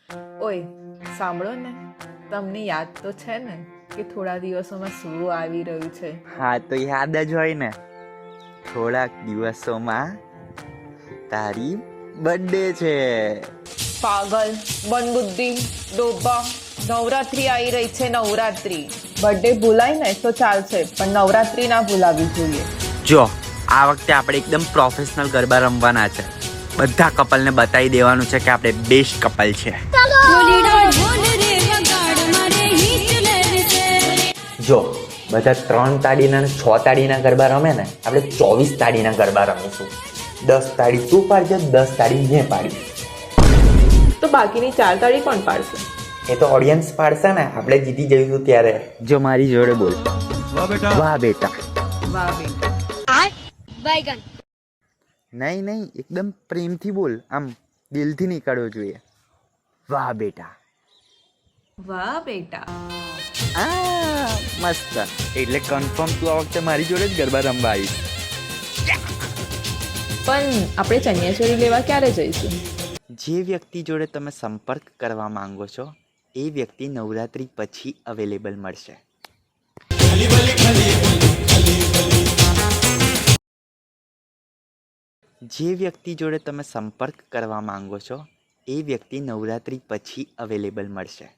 ઓય સાંભળો ને, તમને યાદ તો છે ને કે થોડા દિવસોમાં શું આવી રહ્યું છે? હા તો યાદ જ હોય ને, થોડાક દિવસોમાં તારી બર્થડે છે. પાગલ, બનબુદ્ધિ, ડોબા, નવરાત્રી આવી રહી છે. નવરાત્રી બર્થડે ભૂલાય ને તો ચાલશે, પણ નવરાત્રી ના ભૂલાવી જોઈએ. જો આ વખતે આપણે એકદમ પ્રોફેશનલ ગરબા રમવાના છે. બધા કપલને બતાવી દેવાનું છે કે આપણે બેસ્ટ કપલ છે. જો બધા 3 તાળીના અને 6 તાળીના ગરબા રમે ને, આપણે 24 તાળીના ગરબા રમીશું. 10 તાળી તું પાડજે, 10 તાળી મેં પાડી. તો બાકીની 4 તાળી કોણ પાડશે? એ તો ઓડિયન્સ પાડશે ને, આપણે જીતી જઈશું ત્યારે. જો મારી જોડે બોલ, વાહ બેટા. વાહ બેટા. નહીં એકદમ પ્રેમથી બોલ, આમ દિલથી નીકળવું જોઈએ. વાહ બેટા. વાહ બેટા. મસ્ત. એટલે કન્ફર્મ તું આ વખતે મારી જોડે જ ગરબા રમવા આવીશ. પણ આપણે ચણિયાચોળી લેવા ક્યારે જઈશું? જે વ્યક્તિ જોડે તમે સંપર્ક કરવા માંગો છો એ વ્યક્તિ નવરાત્રી પછી અવેલેબલ મળશે. જે વ્યક્તિ જોડે તમે સંપર્ક કરવા માંગો છો એ વ્યક્તિ નવરાત્રી પછી અવેલેબલ મળશે.